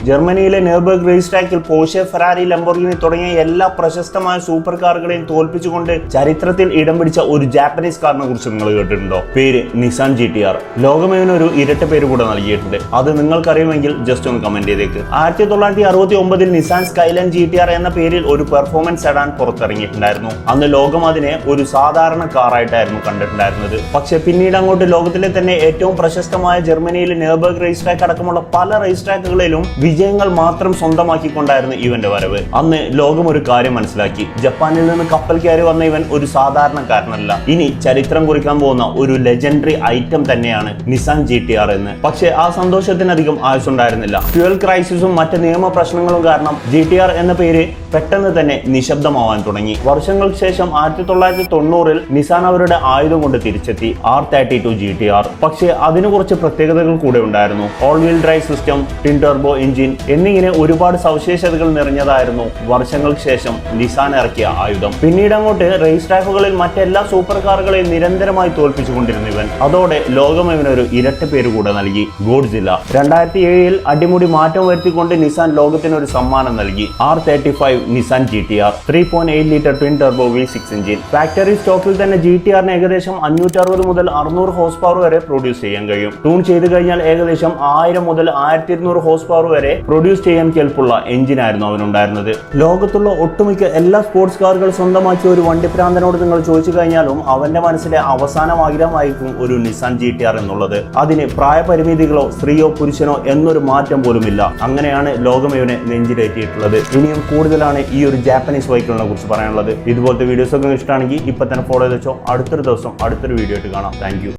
ജർമ്മനിയിലെ നെർബർഗ് റേസ് ട്രാക്കിൽ Porsche, Ferrari, Lamborghini തുടങ്ങിയ എല്ലാ പ്രശസ്തമായ സൂപ്പർ കാറുകളെയും തോൽപ്പിച്ചുകൊണ്ട് ചരിത്രത്തിൽ ഇടം പിടിച്ച ഒരു ജാപ്പനീസ് കാറിനെ കുറിച്ച് നിങ്ങൾ കേട്ടിട്ടുണ്ടോ? പേര് നിസാൻ GT-R. ലോകം ഇവനൊരു ഇരട്ട പേര് കൂടെ നൽകിയിട്ടുണ്ട്. അത് നിങ്ങൾക്കറിയുമെങ്കിൽ ജസ്റ്റ് ഒന്ന് കമന്റ് ചെയ്തേക്ക്. 1969 നിസാൻ സ്കൈലൈൻ GT-R എന്ന പേരിൽ ഒരു പെർഫോമൻസ് സെഡാൻ പുറത്തിറങ്ങിയിട്ടുണ്ടായിരുന്നു. അന്ന് ലോകം അതിനെ ഒരു സാധാരണ കാറായിട്ടായിരുന്നു കണ്ടിട്ടുണ്ടായിരുന്നത്. പക്ഷെ പിന്നീട് അങ്ങോട്ട് ലോകത്തിലെ തന്നെ ഏറ്റവും പ്രശസ്തമായ ജർമ്മനിയിലെ നെർബർഗ് റേസ് ട്രാക്ക് അടക്കമുള്ള പല റേസ് ട്രാക്കുകളിലും വിജയങ്ങൾ മാത്രം സ്വന്തമാക്കിക്കൊണ്ടായിരുന്നു ഇവന്റെ വരവ്. അന്ന് ലോകം ഒരു കാര്യം മനസ്സിലാക്കി, ജപ്പാനിൽ നിന്ന് കപ്പൽ കയറി വന്ന ഇവൻ ഒരു സാധാരണക്കാരനല്ല, ഇനി ചരിത്രം കുറിക്കാൻ പോകുന്ന ഒരു ലെജൻഡറി ഐറ്റം തന്നെയാണ് നിസാൻ GT-R എന്ന്. പക്ഷേ ആ സന്തോഷത്തിനധികം ആയുസുണ്ടായിരുന്നില്ല. ഫ്യൂവൽ ക്രൈസിസും മറ്റ് നിയമ പ്രശ്നങ്ങളും കാരണം GT-R എന്ന പേര് പെട്ടെന്ന് തന്നെ നിശബ്ദമാവാൻ തുടങ്ങി. വർഷങ്ങൾക്ക് ശേഷം 1990-ൽ നിസാൻ അവരുടെ ആയുധം കൊണ്ട് തിരിച്ചെത്തി, R32 GT-R. പക്ഷേ അതിന് കുറച്ച് പ്രത്യേകതകൾ കൂടെ ഉണ്ടായിരുന്നു. All wheel drive system, twin turbo engine എന്നിങ്ങനെ ഒരുപാട് സവിശേഷതകൾ നിറഞ്ഞതായിരുന്നു വർഷങ്ങൾക്ക് ശേഷം നിസാൻ ഇറക്കിയ ആയുധം. പിന്നീട് അങ്ങോട്ട് റേസ് ട്രാക്കുകളിൽ മറ്റെല്ലാ സൂപ്പർ കാറുകളെയും നിരന്തരമായി തോൽപ്പിച്ചുകൊണ്ടിരുന്നു ഇവൻ. അതോടെ ലോകം ഇവനൊരു ഇരട്ട പേര് കൂടെ നൽകി, ഗോഡ്സില്ല. 2007-ൽ അടിമുടി മാറ്റം വരുത്തിക്കൊണ്ട് നിസാൻ ലോകത്തിന് ഒരു സമ്മാനം നൽകി, R35 Nissan GT-R 3.8 litre twin turbo V6 engine. Factory സ്റ്റോക്കിൽ തന്നെ GT-R-ന് ഏകദേശം 560 മുതൽ 600 ഹോഴ്സ് പവർ വരെ പ്രൊഡ്യൂസ് ചെയ്യാൻ കഴിയും. ട്യൂൺ ചെയ്ത് കഴിഞ്ഞാൽ ഏകദേശം 1000 മുതൽ 1200 ഹോഴ്സ് പവർ വരെ പ്രൊഡ്യൂസ് ചെയ്യാൻ കെൽപ്പുള്ള എഞ്ചിനായിരുന്നു അവനുണ്ടായിരുന്നത്. ലോകത്തുള്ള ഒട്ടുമിക്ക എല്ലാ സ്പോർട്സ് കാറുകൾ സ്വന്തമാക്കിയ ഒരു വണ്ടിപ്രാന്തനോട് നിങ്ങൾ ചോദിച്ചു കഴിഞ്ഞാലും അവന്റെ മനസ്സിലെ അവസാന ആഗ്രഹമായിരിക്കും ഒരു നിസാൻ GT-R എന്നുള്ളത്. അതിന് പ്രായപരിമിതികളോ സ്ത്രീയോ പുരുഷനോ എന്നൊരു മാറ്റം പോലുമില്ല. അങ്ങനെയാണ് ലോകം ഇവനെ നെഞ്ചിലേറ്റിയിട്ടുള്ളത്. ഇനിയും കൂടുതലാണ് ഈ ഒരു ജാപ്പനീസ് വെഹിക്കിളിനെ കുറിച്ച് പറയാനുള്ളത്. ഇതുപോലത്തെ വീഡിയോസ് ഒക്കെ ഇഷ്ടമാണെങ്കിൽ ഇപ്പൊ തന്നെ ഫോളോ ചെയ്ത് വെച്ചോ. അടുത്തൊരു ദിവസം അടുത്തൊരു വീഡിയോ ആയിട്ട് കാണാം. Thank you.